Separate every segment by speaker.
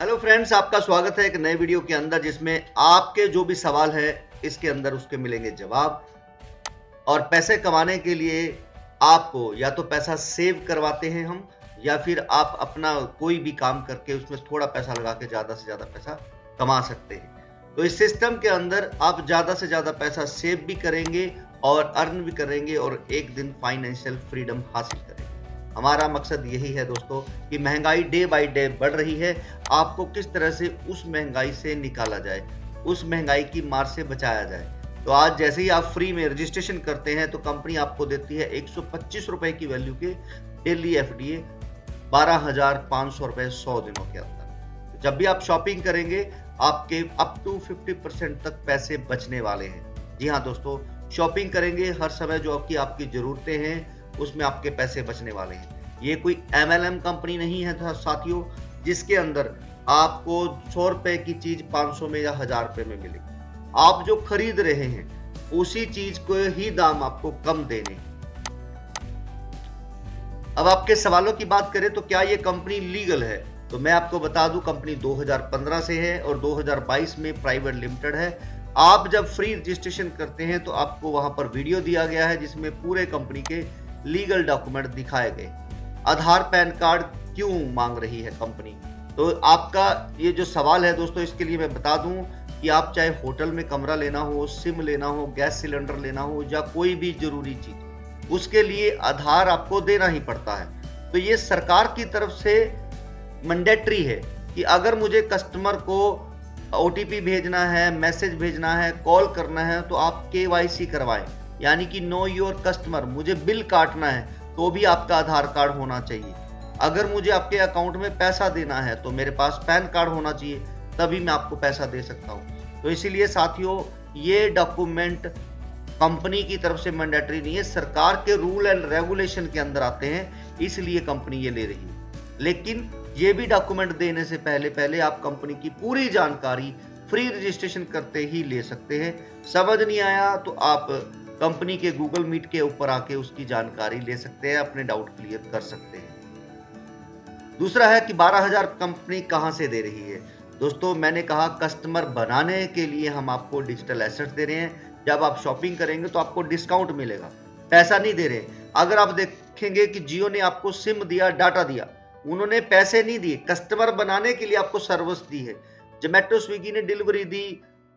Speaker 1: Hello friends, आपका स्वागत है एक नए वीडियो के अंदर जिसमें आपके जो भी सवाल है इसके अंदर उसके मिलेंगे जवाब। और पैसे कमाने के लिए आपको या तो पैसा सेव करवाते हैं हम, या फिर आप अपना कोई भी काम करके उसमें थोड़ा पैसा लगा के ज़्यादा से ज़्यादा पैसा कमा सकते हैं। तो इस सिस्टम के अंदर आप ज़्यादा से ज़्यादा पैसा सेव भी करेंगे और अर्न भी करेंगे और एक दिन फाइनेंशियल फ्रीडम हासिल करेंगे। हमारा मकसद यही है दोस्तों कि महंगाई डे बाय डे बढ़ रही है, आपको किस तरह से उस महंगाई से निकाला जाए, उस महंगाई की मार से बचाया जाए। तो आज जैसे ही आप फ्री में रजिस्ट्रेशन करते हैं तो कंपनी आपको देती है 125 रुपए की वैल्यू के डेली एफडीए, 12,500 रुपए 100 दिनों के अंदर। जब भी आप शॉपिंग करेंगे आपके अप टू 50% तक पैसे बचने वाले हैं। जी हाँ दोस्तों, शॉपिंग करेंगे हर समय जो आपकी जरूरतें हैं उसमें आपके पैसे बचने वाले हैं। ये कोई MLM कंपनी नहीं है साथियों, जिसके अंदर आपको 100 रुपए की चीज 500 में या 1000 रुपए में मिलेगी। आप जो खरीद रहे हैं उसी चीज को ही दाम आपको कम देने। अब आपके सवालों की बात करें तो क्या ये कंपनी लीगल है, तो मैं आपको बता दूं कंपनी 2015 से है और 2022 में प्राइवेट लिमिटेड है। आप जब फ्री रजिस्ट्रेशन करते हैं तो आपको वहां पर वीडियो दिया गया है जिसमें पूरे कंपनी के लीगल डॉक्यूमेंट दिखाए गए। आधार पैन कार्ड क्यों मांग रही है कंपनी, तो आपका ये जो सवाल है दोस्तों इसके लिए मैं बता दूं कि आप चाहे होटल में कमरा लेना हो, सिम लेना हो, गैस सिलेंडर लेना हो या कोई भी जरूरी चीज, उसके लिए आधार आपको देना ही पड़ता है। तो ये सरकार की तरफ से मैंडेटरी है कि अगर मुझे कस्टमर को OTP भेजना है, मैसेज भेजना है, कॉल करना है तो आप KYC करवाएं, यानी कि नो योर कस्टमर। मुझे बिल काटना है तो भी आपका आधार कार्ड होना चाहिए। अगर मुझे आपके अकाउंट में पैसा देना है तो मेरे पास पैन कार्ड होना चाहिए, तभी मैं आपको पैसा दे सकता हूं। तो इसीलिए साथियों ये डॉक्यूमेंट कंपनी की तरफ से मैंडेटरी नहीं है, सरकार के रूल एंड रेगुलेशन के अंदर आते हैं, इसलिए कंपनी ये ले रही है। लेकिन ये भी डॉक्यूमेंट देने से पहले आप कंपनी की पूरी जानकारी फ्री रजिस्ट्रेशन करते ही ले सकते हैं। समझ नहीं आया तो आप कंपनी के गूगल मीट के ऊपर आके उसकी जानकारी ले सकते हैं, अपने डाउट क्लियर कर सकते हैं। दूसरा है कि 12,000 कंपनी कहां से दे रही है। दोस्तों मैंने कहा कस्टमर बनाने के लिए हम आपको डिजिटल एसेट्स दे रहे हैं। जब आप शॉपिंग करेंगे तो आपको डिस्काउंट मिलेगा, पैसा नहीं दे रहे। अगर आप देखेंगे कि जियो ने आपको सिम दिया, डाटा दिया, उन्होंने पैसे नहीं दिए, कस्टमर बनाने के लिए आपको सर्विस दी है। जोमेटो स्विगी ने डिलीवरी दी,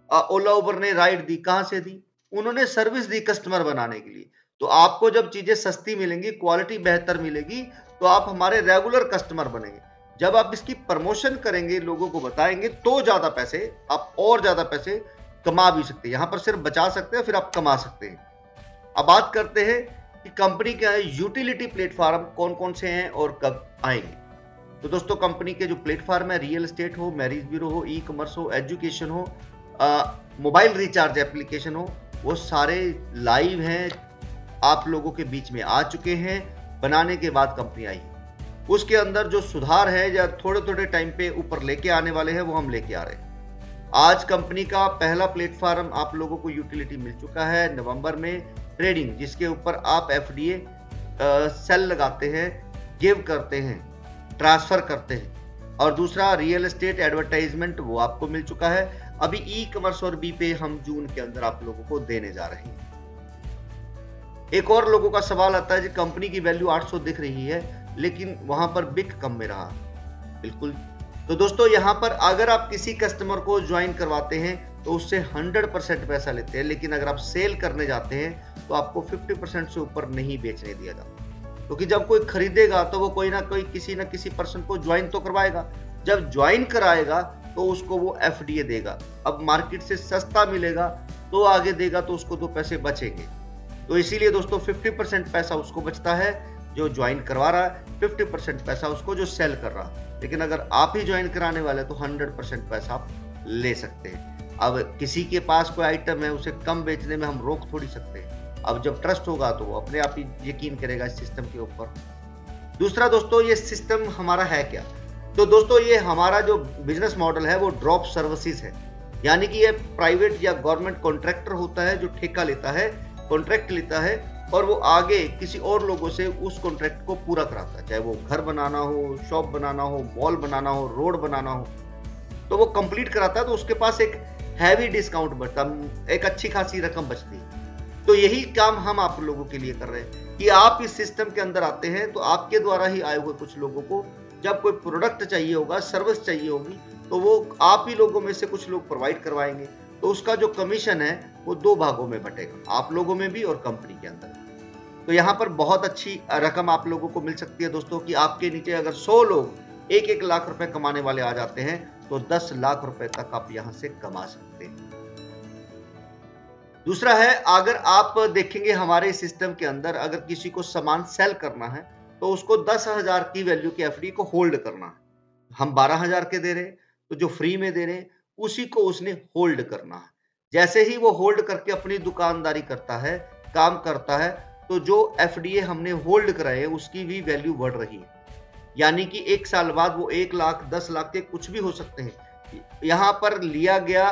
Speaker 1: ओला उबर ने राइड दी, कहां से दी? उन्होंने सर्विस दी कस्टमर बनाने के लिए। तो आपको जब चीजें सस्ती मिलेंगी, क्वालिटी बेहतर मिलेगी, तो आप हमारे रेगुलर कस्टमर बनेंगे। जब आप इसकी प्रमोशन करेंगे, लोगों को बताएंगे, तो ज्यादा पैसे आप और ज्यादा पैसे कमा भी सकते हैं। यहां पर सिर्फ बचा सकते हैं, फिर आप कमा सकते हैं। अब बात करते हैं कि कंपनी के यूटिलिटी प्लेटफॉर्म कौन कौन से हैं और कब आएंगे। तो दोस्तों कंपनी के जो प्लेटफॉर्म है, रियल एस्टेट हो, मैरिज ब्यूरो हो, ई कॉमर्स हो, एजुकेशन हो, मोबाइल रिचार्ज एप्लीकेशन हो, वो सारे लाइव हैं, आप लोगों के बीच में आ चुके हैं। बनाने के बाद कंपनी आई है, उसके अंदर जो सुधार है या थोड़े थोड़े टाइम पे ऊपर लेके आने वाले हैं वो हम लेके आ रहे हैं। आज कंपनी का पहला प्लेटफॉर्म आप लोगों को यूटिलिटी मिल चुका है नवंबर में, ट्रेडिंग, जिसके ऊपर आप एफडीए सेल लगाते हैं, गिव करते हैं, ट्रांसफर करते हैं। और दूसरा रियल एस्टेट एडवर्टाइजमेंट, वो आपको मिल चुका है। अभी ई कॉमर्स और बी पे हम जून के अंदर आप लोगों को देने जा रहे हैं। एक और लोगों का सवाल आता है कि कंपनी की वैल्यू 800 दिख रही है लेकिन वहां पर बिक कम में रहा। बिल्कुल, तो दोस्तों यहाँ पर अगर आप किसी कस्टमर को ज्वाइन करवाते हैं तो उससे 100% पैसा लेते हैं, लेकिन अगर आप सेल करने जाते हैं तो आपको 50% से ऊपर नहीं बेचने दिया जाता, क्योंकि जब कोई खरीदेगा तो वो कोई ना कोई किसी ना किसी पर्सन को ज्वाइन तो करवाएगा। जब ज्वाइन कराएगा तो उसको वो एफडीए देगा। अब मार्केट से सस्ता मिलेगा तो आगे देगा, तो उसको 2 पैसे बचेंगे। तो इसीलिए दोस्तों 50% पैसा उसको बचता है जो ज्वाइन करवा रहा है, 50% पैसा उसको जो सेल कर रहा है। लेकिन अगर आप ही ज्वाइन कराने वाले तो 100% पैसा आप ले सकते हैं। अब किसी के पास कोई आइटम है, उसे कम बेचने में हम रोक थोड़ी सकते हैं। अब जब ट्रस्ट होगा तो वो अपने आप ही यकीन करेगा इस सिस्टम के ऊपर। दूसरा दोस्तों, ये सिस्टम हमारा है क्या? तो दोस्तों ये हमारा जो बिजनेस मॉडल है वो ड्रॉप सर्विसेज है, यानी कि ये प्राइवेट या गवर्नमेंट कॉन्ट्रैक्टर होता है जो ठेका लेता है, कॉन्ट्रैक्ट लेता है और वो आगे किसी और लोगों से उस कॉन्ट्रैक्ट को पूरा कराता है। चाहे वो घर बनाना हो, शॉप बनाना हो, मॉल बनाना हो, रोड बनाना हो, तो वो कंप्लीट कराता है तो उसके पास एक हैवी डिस्काउंट बचता, एक अच्छी खासी रकम बचती है। तो यही काम हम आप लोगों के लिए कर रहे हैं कि आप इस सिस्टम के अंदर आते हैं तो आपके द्वारा ही आए हुए कुछ लोगों को जब कोई प्रोडक्ट चाहिए होगा, सर्विस चाहिए होगी, तो वो आप ही लोगों में से कुछ लोग प्रोवाइड करवाएंगे। तो उसका जो कमीशन है वो 2 भागों में बटेगा, आप लोगों में भी और कंपनी के अंदर। तो यहाँ पर बहुत अच्छी रकम आप लोगों को मिल सकती है दोस्तों कि आपके नीचे अगर 100 लोग 1-1 लाख रुपए कमाने वाले आ जाते हैं तो 10 लाख रुपए तक आप यहाँ से कमा सकते हैं। दूसरा है, अगर आप देखेंगे हमारे सिस्टम के अंदर अगर किसी को सामान सेल करना है तो उसको 10,000 की वैल्यू की एफडी को होल्ड करना है। हम 12,000 के दे रहे हैं तो जो फ्री में दे रहे हैं उसी को उसने होल्ड करना है। जैसे ही वो होल्ड करके अपनी दुकानदारी करता है, काम करता है, तो जो एफडीए हमने होल्ड कराए उसकी भी वैल्यू बढ़ रही है। यानी कि 1 साल बाद वो 1 लाख 10 लाख के कुछ भी हो सकते हैं। यहाँ पर लिया गया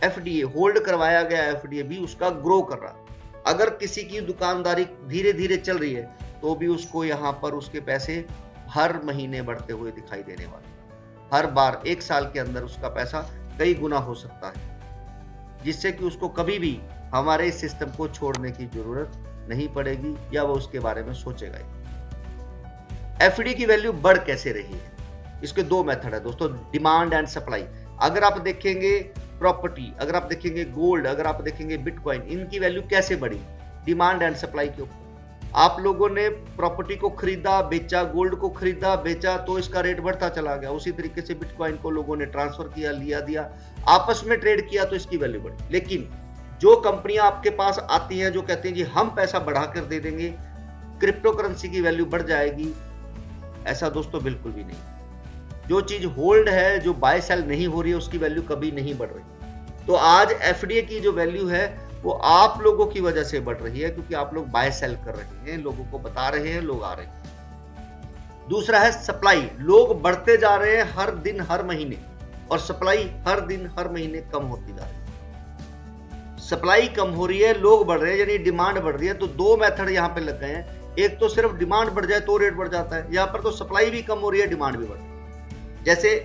Speaker 1: एफडीए, होल्ड करवाया गया एफडीए भी उसका ग्रो कर रहा है। अगर किसी की दुकानदारी धीरे धीरे चल रही है तो भी उसको यहाँ पर उसके पैसे हर महीने बढ़ते हुए दिखाई देने वाले। हर बार 1 साल के अंदर उसका पैसा कई गुना हो सकता है, जिससे कि उसको कभी भी हमारे इस सिस्टम को छोड़ने की जरूरत नहीं पड़ेगी या वो उसके बारे में सोचेगा ही। एफडी की वैल्यू बढ़ कैसे रही है? इसके 2 मेथड है दोस्तों, डिमांड एंड सप्लाई। अगर आप देखेंगे प्रॉपर्टी, अगर आप देखेंगे गोल्ड, अगर आप देखेंगे बिटकॉइन, इनकी वैल्यू कैसे बढ़ी? डिमांड एंड सप्लाई के ऊपर। आप लोगों ने प्रॉपर्टी को खरीदा बेचा, गोल्ड को खरीदा बेचा, तो इसका रेट बढ़ता चला गया। उसी तरीके से बिटकॉइन को लोगों ने ट्रांसफर किया, लिया दिया, आपस में ट्रेड किया तो इसकी वैल्यू बढ़ी। लेकिन जो कंपनियां आपके पास आती हैं जो कहते हैं जी हम पैसा बढ़ा कर दे देंगे, क्रिप्टो करेंसी की वैल्यू बढ़ जाएगी, ऐसा दोस्तों बिल्कुल भी नहीं। जो चीज होल्ड है, जो बाय सेल नहीं हो रही है, उसकी वैल्यू कभी नहीं बढ़ रही। तो आज एफडीए की जो वैल्यू है वो आप लोगों की वजह से बढ़ रही है, क्योंकि आप लोग बाय सेल कर रहे हैं, लोगों को बता रहे हैं, लोग आ रहे हैं। दूसरा है सप्लाई। लोग बढ़ते जा रहे हैं हर दिन हर महीने, और सप्लाई हर दिन हर महीने कम होती जा रही है। सप्लाई कम हो रही है, लोग बढ़ रहे हैं, यानी डिमांड बढ़ रही है। तो 2 मेथड यहाँ पे लग गए हैं। एक तो सिर्फ डिमांड बढ़ जाए तो रेट बढ़ जाता है, यहाँ पर तो सप्लाई भी कम हो रही है, डिमांड भी बढ़ रही है। जैसे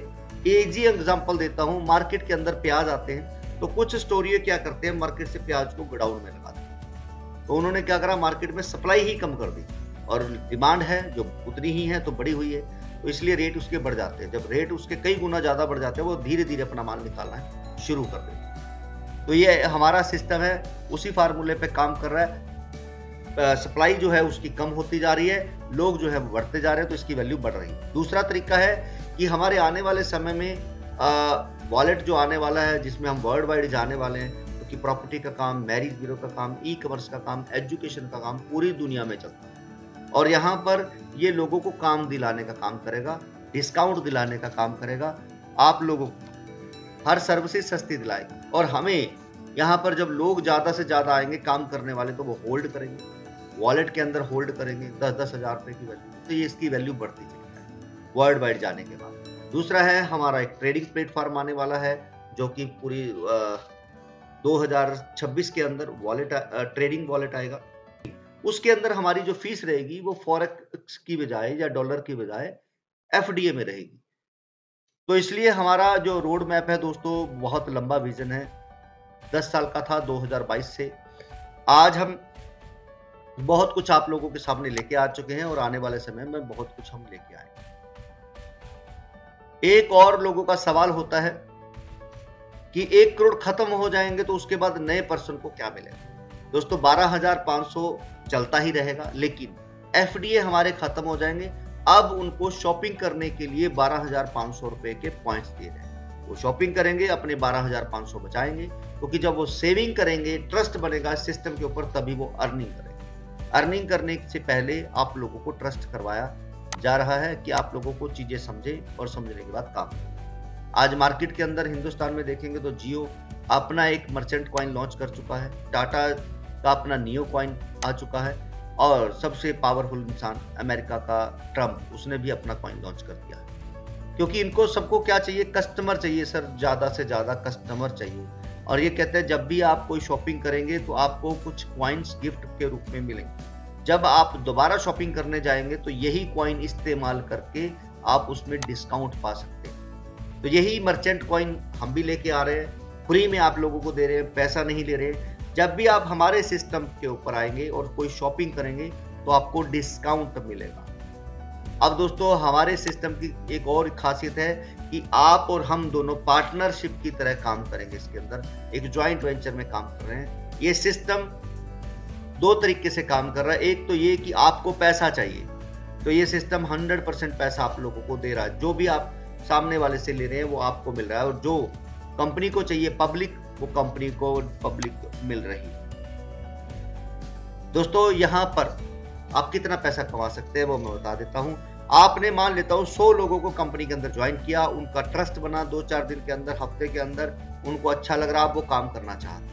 Speaker 1: इजी एग्जांपल देता हूं, मार्केट के अंदर प्याज आते हैं तो कुछ स्टोरिये क्या करते हैं, मार्केट से प्याज को गोडाउन में लगाते हैं। तो उन्होंने क्या करा, मार्केट में सप्लाई ही कम कर दी और डिमांड है जो उतनी ही है, तो बढ़ी हुई है, तो इसलिए रेट उसके बढ़ जाते हैं। जब रेट उसके कई गुना ज्यादा बढ़ जाते हैं, वो धीरे धीरे अपना माल निकालना शुरू कर देते हैं। तो ये हमारा सिस्टम है, उसी फार्मूले पे काम कर रहा है। सप्लाई जो है उसकी कम होती जा रही है, लोग जो है बढ़ते जा रहे हैं, तो इसकी वैल्यू बढ़ रही है। दूसरा तरीका है कि हमारे आने वाले समय में वॉलेट जो आने वाला है, जिसमें हम वर्ल्ड वाइड जाने वाले हैं, क्योंकि प्रॉपर्टी का काम, मैरिज ब्यूरो का काम, ई कॉमर्स का काम, एजुकेशन का काम पूरी दुनिया में चलता है। और यहाँ पर ये लोगों को काम दिलाने का काम करेगा, डिस्काउंट दिलाने का काम करेगा, आप लोगों को हर सर्विसेज सस्ती दिलाएगी। और हमें यहाँ पर जब लोग ज़्यादा से ज़्यादा आएंगे काम करने वाले, तो वो होल्ड करेंगे, वॉलेट के अंदर होल्ड करेंगे 10-10 हज़ार रुपये की वैल्यू, तो ये इसकी वैल्यू बढ़ती चली जाएगी वर्ल्ड वाइड जाने के बाद। दूसरा है, हमारा एक ट्रेडिंग प्लेटफॉर्म आने वाला है, जो कि पूरी 2026 के अंदर वॉलेट, ट्रेडिंग वॉलेट आएगा। उसके अंदर हमारी जो फीस रहेगी वो फॉरेक्स की बजाय या डॉलर की बजाय एफडीए में रहेगी। तो इसलिए हमारा जो रोड मैप है दोस्तों, बहुत लंबा विजन है, 10 साल का था 2022 से। आज हम बहुत कुछ आप लोगों के सामने लेके आ चुके हैं और आने वाले समय में बहुत कुछ हम लेके आएंगे। एक और लोगों का सवाल होता है कि 1 करोड़ खत्म हो जाएंगे तो उसके बाद नए पर्सन को क्या मिलेगा? दोस्तों 12,500 चलता ही रहेगा, लेकिन एफडीए हमारे खत्म हो जाएंगे। अब उनको शॉपिंग करने के लिए 12,500 रुपए के पॉइंट्स दिए जाएंगे। वो शॉपिंग करेंगे, अपने 12,500 बचाएंगे, क्योंकि जब वो सेविंग करेंगे, ट्रस्ट बनेगा सिस्टम के ऊपर, तभी वो अर्निंग करेंगे। अर्निंग करने से पहले आप लोगों को ट्रस्ट करवाया जा रहा है कि आप लोगों को चीजें समझे और समझने के बाद काम करें। आज मार्केट के अंदर हिंदुस्तान में देखेंगे तो जियो अपना एक मर्चेंट कॉइन लॉन्च कर चुका है, टाटा का अपना नियो कॉइन आ चुका है, और सबसे पावरफुल इंसान अमेरिका का ट्रम्प, उसने भी अपना कॉइन लॉन्च कर दिया है। क्योंकि इनको सबको क्या चाहिए, कस्टमर चाहिए सर, ज्यादा से ज्यादा कस्टमर चाहिए। और ये कहते हैं जब भी आप कोई शॉपिंग करेंगे तो आपको कुछ कॉइन्स गिफ्ट के रूप में मिलेंगे। जब आप दोबारा शॉपिंग करने जाएंगे तो यही कॉइन इस्तेमाल करके आप उसमें डिस्काउंट पा सकते हैं। तो यही मर्चेंट कॉइन हम भी लेके आ रहे हैं, फ्री में आप लोगों को दे रहे हैं, पैसा नहीं ले रहे। जब भी आप हमारे सिस्टम के ऊपर आएंगे और कोई शॉपिंग करेंगे तो आपको डिस्काउंट मिलेगा। अब दोस्तों हमारे सिस्टम की एक और खासियत है कि आप और हम दोनों पार्टनरशिप की तरह काम करेंगे। इसके अंदर एक ज्वाइंट वेंचर में काम कर रहे हैं। ये सिस्टम दो तरीके से काम कर रहा है। एक तो ये कि आपको पैसा चाहिए तो ये सिस्टम 100% पैसा आप लोगों को दे रहा है। जो भी आप सामने वाले से ले रहे हैं वो आपको मिल रहा है, और जो कंपनी को चाहिए पब्लिक, वो कंपनी को पब्लिक मिल रही है। दोस्तों यहाँ पर आप कितना पैसा कमा सकते हैं वो मैं बता देता हूँ। आपने मान लेता हूँ 100 लोगों को कंपनी के अंदर ज्वाइन किया, उनका ट्रस्ट बना, 2-4 दिन के अंदर, हफ्ते के अंदर उनको अच्छा लग रहा, अब वो काम करना चाहते।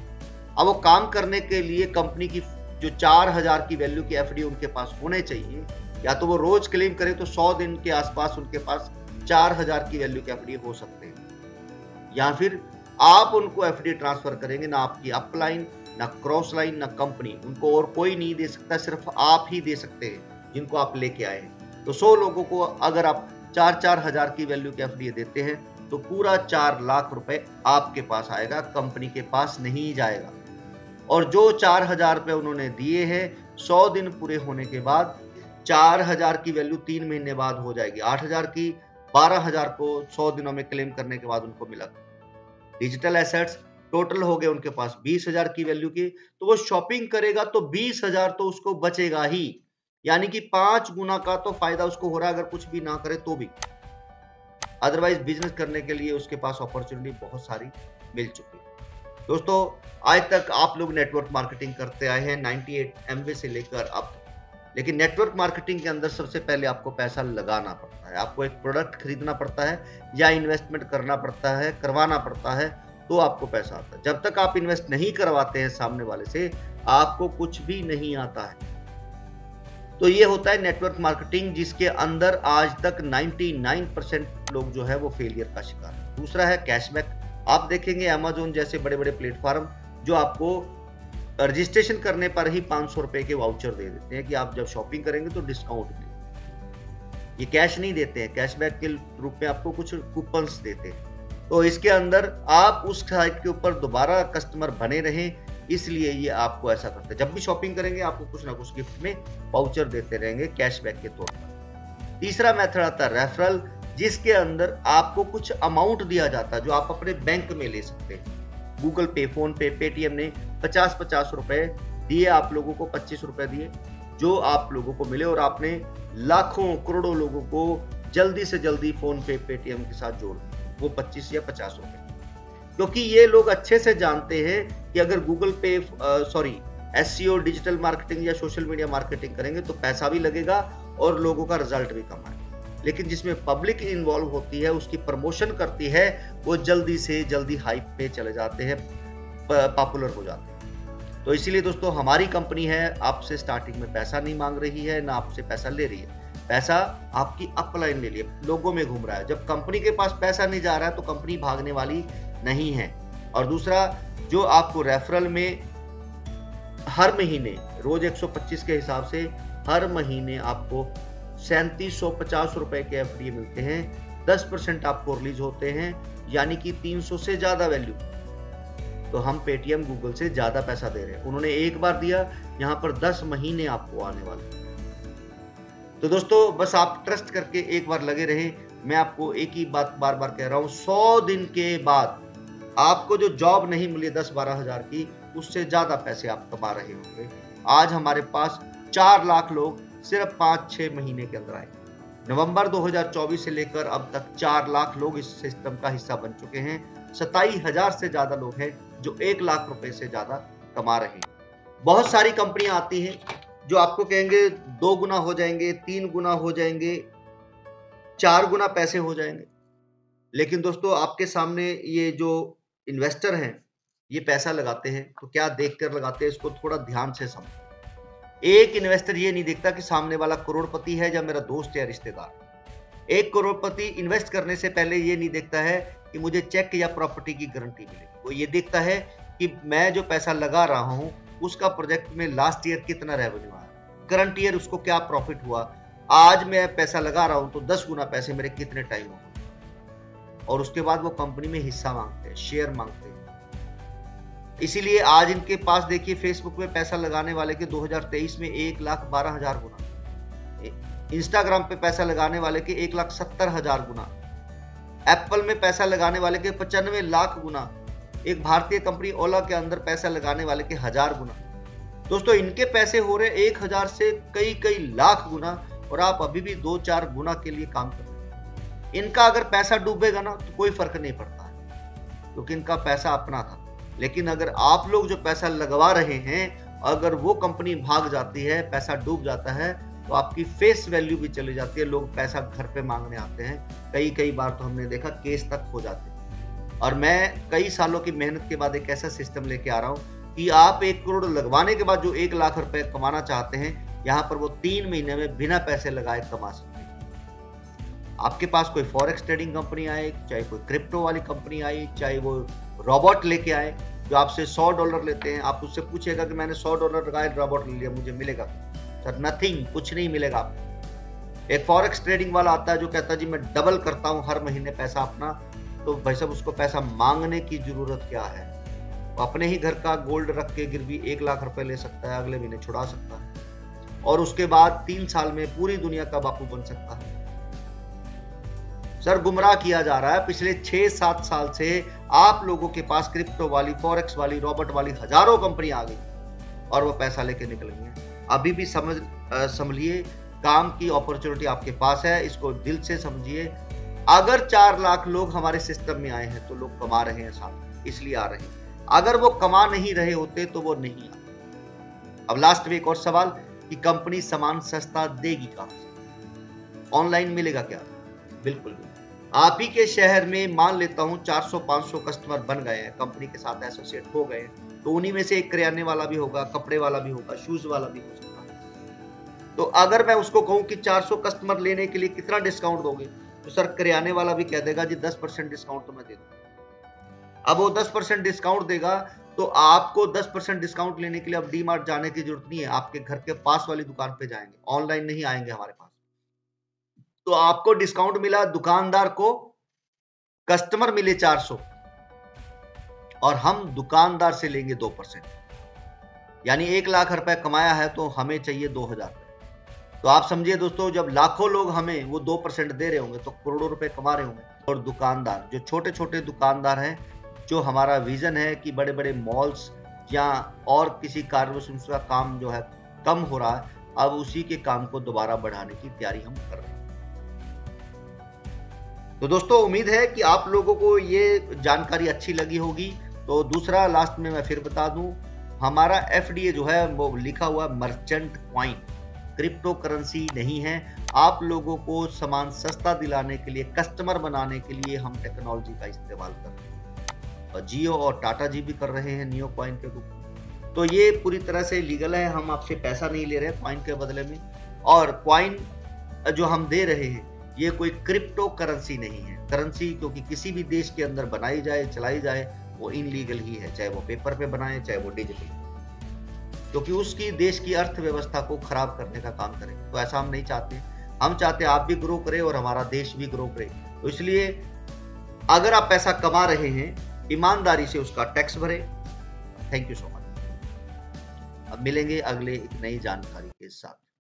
Speaker 1: अब वो काम करने के लिए कंपनी की जो 4000 की वैल्यू की एफडी उनके पास होने चाहिए, या तो वो रोज क्लेम करें तो 100 दिन के आसपास उनके पास 4000 की वैल्यू के एफडी हो सकते हैं। या फिर आप उनको एफडी ट्रांसफर करेंगे, ना आपकी अपलाइन, ना क्रॉस लाइन, ना कंपनी, उनको और कोई नहीं दे सकता, सिर्फ आप ही दे सकते हैं जिनको आप लेके आए हैं। तो 100 लोगों को अगर आप 4-4 हजार की वैल्यू के एफडी देते हैं तो पूरा 4 लाख रुपए आपके पास आएगा, कंपनी के पास नहीं जाएगा। और जो 4000 रुपए उन्होंने दिए हैं 100 दिन पूरे होने के बाद 4000 की वैल्यू 3 महीने बाद हो जाएगी 8000 की, 12000 को 100 दिनों में क्लेम करने के बाद उनको मिला। डिजिटल एसेट्स टोटल हो गए उनके पास 20000 की वैल्यू के, तो वो शॉपिंग करेगा तो 20000 तो उसको बचेगा ही, यानी कि 5 गुना का तो फायदा उसको हो रहा है, अगर कुछ भी ना करे तो भी। अदरवाइज बिजनेस करने के लिए उसके पास अपॉर्चुनिटी बहुत सारी मिल चुकी है। दोस्तों आज तक आप लोग नेटवर्क मार्केटिंग करते आए हैं 98 MB से लेकर अब, लेकिन नेटवर्क मार्केटिंग के अंदर सबसे पहले आपको पैसा लगाना पड़ता है। आपको एक प्रोडक्ट खरीदना पड़ता है या इन्वेस्टमेंट करना पड़ता है, करवाना पड़ता है, तो आपको पैसा आता है। जब तक आप इन्वेस्ट नहीं करवाते हैं सामने वाले से, आपको कुछ भी नहीं आता है। तो ये होता है नेटवर्क मार्केटिंग, जिसके अंदर आज तक 99% लोग जो है वो फेलियर का शिकार है। दूसरा है कैशबैक। आप देखेंगे अमेज़न जैसे बड़े बड़े प्लेटफॉर्म जो आपको रजिस्ट्रेशन करने पर ही 500 रुपए के वाउचर दे देते हैं कि आप जब शॉपिंग करेंगे तो डिस्काउंट मिलेगा। ये कैश नहीं देते हैं, कैशबैक के रूप में आपको कुछ कूपन्स देते हैं। तो इसके अंदर आप उस साइट के ऊपर दोबारा कस्टमर बने रहें, इसलिए ये आपको ऐसा करते हैं। जब भी शॉपिंग करेंगे आपको कुछ ना कुछ गिफ्ट में वाउचर देते रहेंगे कैशबैक के तौर पर। तीसरा मेथड आता है रेफरल, जिसके अंदर आपको कुछ अमाउंट दिया जाता है जो आप अपने बैंक में ले सकते हैं। गूगल पे, फोन पे, पेटीएम ने 50-50 रुपए दिए, आप लोगों को 25 रुपए दिए, जो आप लोगों को मिले, और आपने लाखों करोड़ों लोगों को जल्दी से जल्दी फोन पे, पेटीएम के साथ जोड़ वो 25 या 50 रुपए। क्योंकि ये लोग अच्छे से जानते हैं कि अगर गूगल पे SEO डिजिटल मार्केटिंग या सोशल मीडिया मार्केटिंग करेंगे तो पैसा भी लगेगा और लोगों का रिजल्ट भी कम आएगा। लेकिन जिसमें पब्लिक इन्वॉल्व होती है, उसकी प्रमोशन करती है, वो जल्दी से जल्दी हाइप पे चले जाते हैं, पॉपुलर हो जाते हैं। तो इसीलिए दोस्तों हमारी कंपनी है, आपसे स्टार्टिंग में पैसा नहीं मांग रही है, ना आपसे पैसा ले रही है। पैसा आपकी अपलाइन ले लिया, लोगों में घूम रहा है। जब कंपनी के पास पैसा नहीं जा रहा है तो कंपनी भागने वाली नहीं है। और दूसरा, जो आपको रेफरल में हर महीने रोज 125 के हिसाब से हर महीने आपको 3750 रुपए के एफडी मिलते हैं, 10% आपको रिलीज होते हैं, यानी कि 300 से ज्यादा वैल्यू। तो हम पेटीएम गूगल से ज्यादा पैसा दे रहे हैं। उन्होंने एक बार दिया, यहाँ पर 10 महीने आपको आने वाले। तो दोस्तों बस आप ट्रस्ट करके एक बार लगे रहें। मैं आपको एक ही बात बार बार कह रहा हूँ, 100 दिन के बाद आपको जो जॉब नहीं मिली 10-12 हजार की, उससे ज्यादा पैसे आप कमा रहे होंगे। आज हमारे पास 4 लाख लोग सिर्फ 5-6 महीने के अंदर आए। नवंबर 2024 से लेकर अब तक 4 लाख लोग इस सिस्टम का हिस्सा बन चुके हैं। 27,000 से ज्यादा लोग हैं जो 1 लाख रुपए से ज्यादा कमा रहे हैं। बहुत सारी कंपनियां आती हैं जो आपको कहेंगे 2 गुना हो जाएंगे, 3 गुना हो जाएंगे, 4 गुना पैसे हो जाएंगे। लेकिन दोस्तों आपके सामने ये जो इन्वेस्टर हैं, ये पैसा लगाते हैं तो क्या देखकर लगाते हैं, इसको थोड़ा ध्यान से समझो। एक इन्वेस्टर ये नहीं देखता कि सामने वाला करोड़पति है या मेरा दोस्त या रिश्तेदार। एक करोड़पति इन्वेस्ट करने से पहले ये नहीं देखता है कि मुझे चेक या प्रॉपर्टी की गारंटी मिलेगी। वो ये देखता है कि मैं जो पैसा लगा रहा हूं उसका प्रोजेक्ट में लास्ट ईयर कितना रेवेन्यू आया, करंट ईयर उसको क्या प्रॉफिट हुआ, आज मैं पैसा लगा रहा हूं तो 10 गुना पैसे मेरे कितने टाइम हो। और उसके बाद वो कंपनी में हिस्सा मांगते हैं, शेयर मांगते हैं। इसीलिए आज इनके पास देखिए फेसबुक में पैसा लगाने वाले के 2023 में 1,12,000 गुना, इंस्टाग्राम पे पैसा लगाने वाले के 1,70,000 गुना, एप्पल में पैसा लगाने वाले के 95 लाख गुना, एक भारतीय कंपनी ओला के अंदर पैसा लगाने वाले के 1000 गुना। दोस्तों इनके पैसे हो रहे 1000 से कई कई लाख गुना, और आप अभी भी 2-4 गुना के लिए काम कर रहे हैं। इनका अगर पैसा डूबेगा ना तो कोई फर्क नहीं पड़ता है, क्योंकि इनका पैसा अपना था। लेकिन अगर आप लोग जो पैसा लगवा रहे हैं, अगर वो कंपनी भाग जाती है, पैसा डूब जाता है, तो आपकी फेस वैल्यू भी चली जाती है। लोग पैसा घर पे मांगने आते हैं, कई बार तो हमने देखा केस तक हो जाते हैं। और मैं कई सालों की मेहनत के बाद एक ऐसा सिस्टम लेके आ रहा हूं कि आप 1 करोड़ लगवाने के बाद जो 1 लाख रुपए कमाना चाहते हैं, यहाँ पर वो 3 महीने में बिना पैसे लगाए कमा सकते हैं। आपके पास कोई फॉरेक्स ट्रेडिंग कंपनी आए, चाहे कोई क्रिप्टो वाली कंपनी आई, चाहे वो रोबोट लेके आए जो आपसे $100 लेते हैं, आप उससे पूछेगा कि मैंने $100 लगाए, रोबोट ले लिया, मुझे मिलेगा? सर नथिंग, कुछ नहीं मिलेगा आपको। एक फॉरेक्स ट्रेडिंग वाला आता है जो कहता है जी मैं डबल करता हूं हर महीने पैसा अपना, तो भाई साहब उसको पैसा मांगने की जरूरत क्या है? वो अपने ही घर का गोल्ड रख के गिरवी 1 लाख रुपए ले सकता है, अगले महीने छुड़ा सकता है, और उसके बाद 3 साल में पूरी दुनिया का बापू बन सकता है। सर गुमराह किया जा रहा है पिछले 6-7 साल से। आप लोगों के पास क्रिप्टो वाली, फॉरेक्स वाली, रोबोट वाली हजारों कंपनी आ गई और वो पैसा लेके निकल गई हैं। अभी भी समझिए, काम की अपॉर्चुनिटी आपके पास है, इसको दिल से समझिए। अगर 4 लाख लोग हमारे सिस्टम में आए हैं तो लोग कमा रहे हैं साथ, इसलिए आ रहे हैं। अगर वो कमा नहीं रहे होते तो वो नहीं आते। अब लास्ट में एक और सवाल कि कंपनी सामान सस्ता देगी कहां से? ऑनलाइन मिलेगा क्या? बिल्कुल भी। आप ही के शहर में मान लेता हूं 400-500 कस्टमर बन गए हैं, कंपनी के साथ एसोसिएट हो गए हैं, तो उन्हीं में से एक किराने वाला भी होगा, कपड़े वाला भी होगा, शूज वाला भी हो सकता है। तो अगर मैं उसको कहूं कि 400 कस्टमर लेने के लिए कितना डिस्काउंट दोगे, तो सर किराने वाला भी कह देगा जी 10% डिस्काउंट तो मैं दे दूंगा। अब वो 10% डिस्काउंट देगा तो आपको 10% डिस्काउंट लेने के लिए अब डी-मार्ट जाने की जरूरत नहीं है, आपके घर के पास वाली दुकान पे जाएंगे, ऑनलाइन नहीं आएंगे हमारे पास। तो आपको डिस्काउंट मिला, दुकानदार को कस्टमर मिले 400, और हम दुकानदार से लेंगे 2%, यानी 1 लाख रुपए कमाया है तो हमें चाहिए 2000। तो आप समझिए दोस्तों, जब लाखों लोग हमें वो 2% दे रहे होंगे तो करोड़ों रुपए कमा रहे होंगे। और दुकानदार, जो छोटे छोटे दुकानदार हैं, जो हमारा विजन है कि बड़े बड़े मॉल्स या और किसी कारणवश उसका काम जो है कम हो रहा है, अब उसी के काम को दोबारा बढ़ाने की तैयारी हम कर रहे हैं। तो दोस्तों उम्मीद है कि आप लोगों को ये जानकारी अच्छी लगी होगी। तो दूसरा लास्ट में मैं फिर बता दूं, हमारा FDA जो है वो लिखा हुआ मर्चेंट कॉइन, क्रिप्टो करेंसी नहीं है। आप लोगों को सामान सस्ता दिलाने के लिए, कस्टमर बनाने के लिए हम टेक्नोलॉजी का इस्तेमाल कर रहे हैं, और जियो और टाटा जी भी कर रहे हैं नियो कॉइन के रूप में। तो ये पूरी तरह से लीगल है, हम आपसे पैसा नहीं ले रहे कॉइन के बदले में। और कॉइन जो हम दे रहे हैं ये कोई क्रिप्टो करेंसी नहीं है। करेंसी क्योंकि किसी भी देश के अंदर बनाई जाए, चलाई जाए, वो इनलीगल ही है, चाहे वो पेपर पे बनाए, चाहे वो डिजिटल, क्योंकि उसकी देश की अर्थव्यवस्था को खराब करने का काम करे। तो ऐसा हम नहीं चाहते। हम चाहते हैं आप भी ग्रो करें और हमारा देश भी ग्रो करे। तो इसलिए अगर आप पैसा कमा रहे हैं, ईमानदारी से उसका टैक्स भरें। Thank you so much. अब मिलेंगे अगले एक नई जानकारी के साथ।